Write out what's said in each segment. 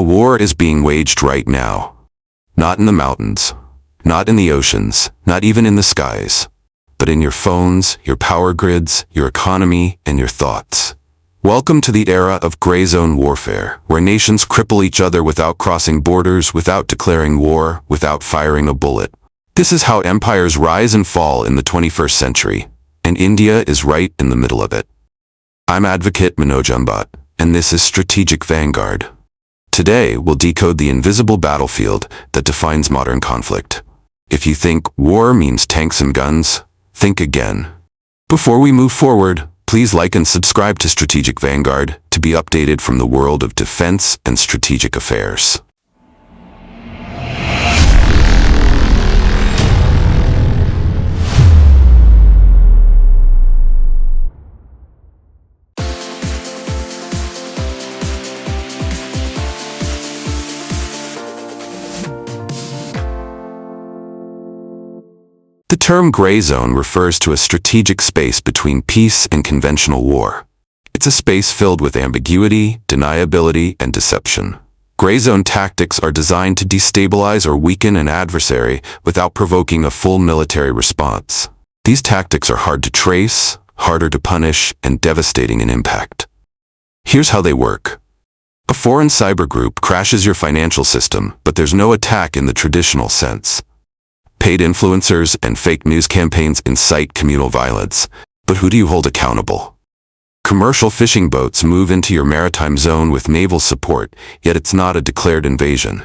war is being waged right now. Not in the mountains, not in the oceans, not even in the skies, but in your phones, your power grids, your economy, and your thoughts. Welcome to the era of Greyzone warfare, where nations cripple each other without crossing borders, without declaring war, without firing a bullet. This is how empires rise and fall in the 21st century, and India is right in the middle of it. I'm Advocate Manoj Ambat, and this is Strategic Vanguard. Today, we'll decode the invisible battlefield that defines modern conflict. If you think war means tanks and guns, think again. Before we move forward, please like and subscribe to Strategic Vanguard to be updated from the world of defense and strategic affairs. The term gray zone refers to a strategic space between peace and conventional war. It's a space filled with ambiguity, deniability, and deception. Gray zone tactics are designed to destabilize or weaken an adversary without provoking a full military response. These tactics are hard to trace, harder to punish, and devastating in impact. Here's how they work. A foreign cyber group crashes your financial system, but there's no attack in the traditional sense. Paid influencers and fake news campaigns incite communal violence, but who do you hold accountable? Commercial fishing boats move into your maritime zone with naval support, yet it's not a declared invasion.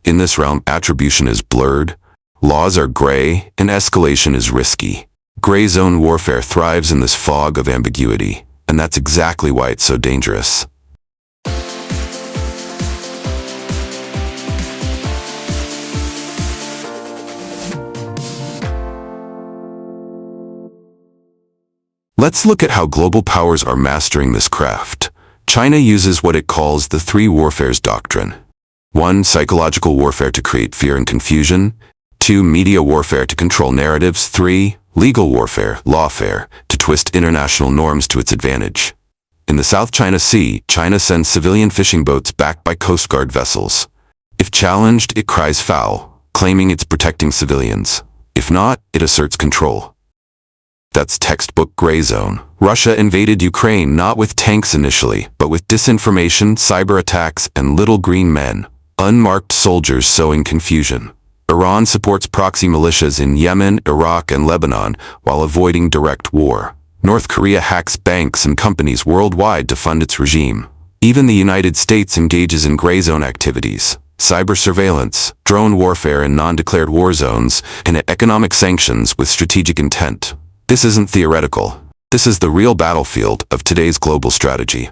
In this realm, attribution is blurred, laws are gray, and escalation is risky. Gray zone warfare thrives in this fog of ambiguity, and that's exactly why it's so dangerous. Let's look at how global powers are mastering this craft. China uses what it calls the three warfares doctrine. 1. Psychological warfare to create fear and confusion. 2. Media warfare to control narratives. 3. Legal warfare, lawfare, to twist international norms to its advantage. In the South China Sea, China sends civilian fishing boats backed by Coast Guard vessels. If challenged, it cries foul, claiming it's protecting civilians. If not, it asserts control. That's textbook gray zone. Russia invaded Ukraine not with tanks initially, but with disinformation, cyber attacks, and little green men, unmarked soldiers sowing confusion. Iran supports proxy militias in Yemen, Iraq, and Lebanon while avoiding direct war. North Korea hacks banks and companies worldwide to fund its regime. Even the United States engages in gray zone activities. Cyber surveillance, drone warfare in non-declared war zones, and economic sanctions with strategic intent. This isn't theoretical. This is the real battlefield of today's global strategy.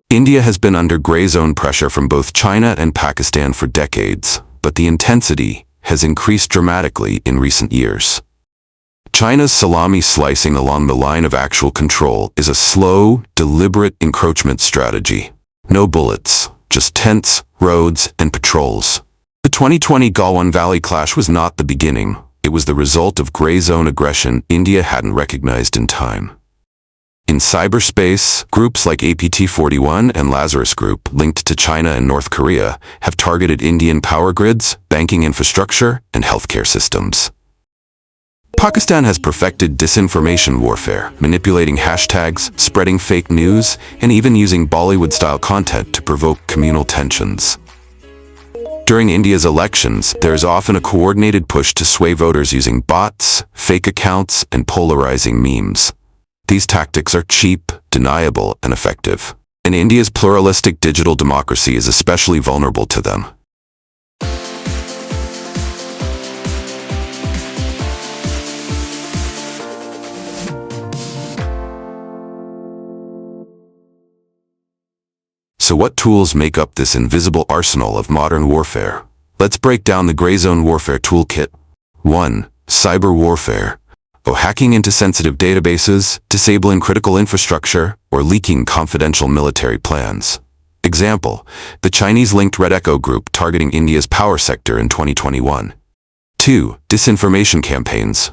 India has been under gray zone pressure from both China and Pakistan for decades, but the intensity has increased dramatically in recent years. China's salami slicing along the line of actual control is a slow, deliberate encroachment strategy. No bullets, just tents, roads, and patrols. The 2020 Galwan Valley clash was not the beginning. It was the result of gray zone aggression India hadn't recognized in time. In cyberspace, groups like APT-41 and Lazarus Group, linked to China and North Korea, have targeted Indian power grids, banking infrastructure, and healthcare systems. Pakistan has perfected disinformation warfare, manipulating hashtags, spreading fake news, and even using Bollywood-style content to provoke communal tensions. During India's elections, there is often a coordinated push to sway voters using bots, fake accounts, and polarizing memes. These tactics are cheap, deniable, and effective. And India's pluralistic digital democracy is especially vulnerable to them. So what tools make up this invisible arsenal of modern warfare? Let's break down the gray zone warfare toolkit. 1. Cyber warfare. Hacking into sensitive databases, disabling critical infrastructure, or leaking confidential military plans. Example, the Chinese-linked Red Echo group targeting India's power sector in 2021. 2. Disinformation campaigns.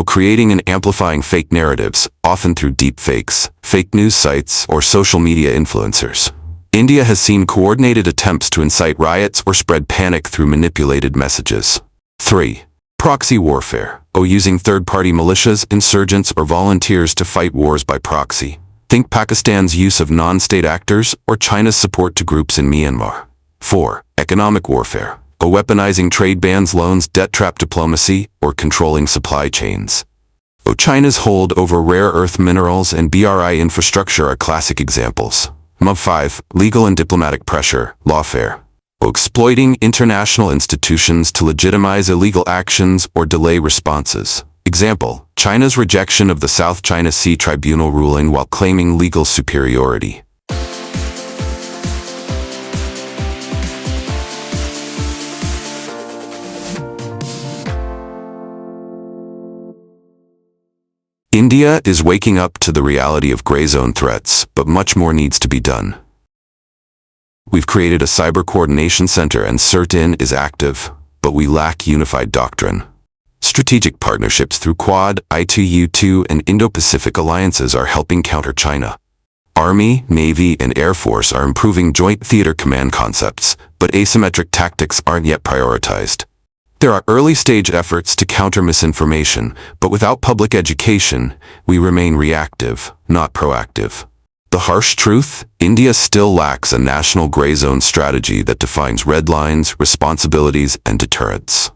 Creating and amplifying fake narratives, often through deepfakes, fake news sites, or social media influencers. India has seen coordinated attempts to incite riots or spread panic through manipulated messages. 3. Proxy warfare. Using third-party militias, insurgents, or volunteers to fight wars by proxy. Think Pakistan's use of non-state actors or China's support to groups in Myanmar. 4. Economic warfare. Weaponizing trade bans, loans, debt trap diplomacy, or controlling supply chains. China's hold over rare earth minerals and BRI infrastructure are classic examples. 5. Legal and diplomatic pressure, lawfare. Exploiting international institutions to legitimize illegal actions or delay responses. Example, China's rejection of the South China Sea Tribunal ruling while claiming legal superiority. India is waking up to the reality of Greyzone threats, but much more needs to be done. We've created a cyber coordination center and CERT-IN is active, but we lack unified doctrine. Strategic partnerships through Quad, I2U2 and Indo-Pacific alliances are helping counter China. Army, Navy, and Air Force are improving joint theater command concepts, but asymmetric tactics aren't yet prioritized. There are early-stage efforts to counter misinformation, but without public education, we remain reactive, not proactive. The harsh truth? India still lacks a national gray zone strategy that defines red lines, responsibilities, and deterrence.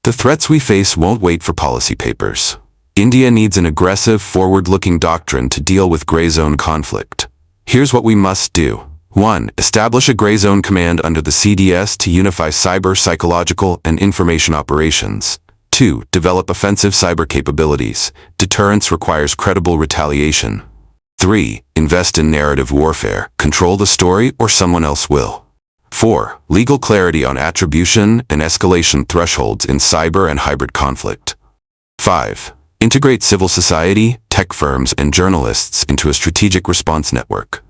The threats we face won't wait for policy papers. India needs an aggressive, forward-looking doctrine to deal with gray zone conflict. Here's what we must do. 1. Establish a gray zone command under the CDS to unify cyber, psychological, and information operations. 2. Develop offensive cyber capabilities. Deterrence requires credible retaliation. 3. Invest in narrative warfare. Control the story or someone else will. 4. Legal clarity on attribution and escalation thresholds in cyber and hybrid conflict. 5. Integrate civil society, tech firms, and journalists into a strategic response network.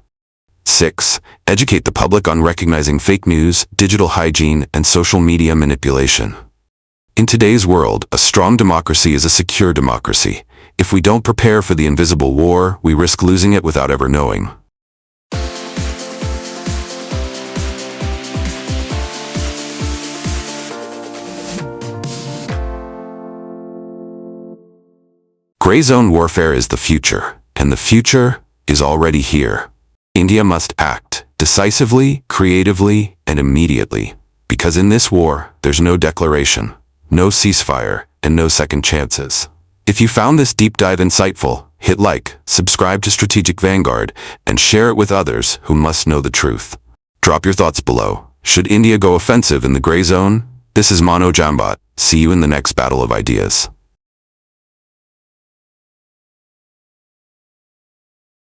6. Educate the public on recognizing fake news, digital hygiene, and social media manipulation. In today's world, a strong democracy is a secure democracy. If we don't prepare for the invisible war, we risk losing it without ever knowing. Gray zone warfare is the future, and the future is already here. India must act decisively, creatively, and immediately. Because in this war, there's no declaration, no ceasefire, and no second chances. If you found this deep dive insightful, hit like, subscribe to Strategic Vanguard, and share it with others who must know the truth. Drop your thoughts below. Should India go offensive in the gray zone? This is Manoj Ambat. See you in the next battle of ideas.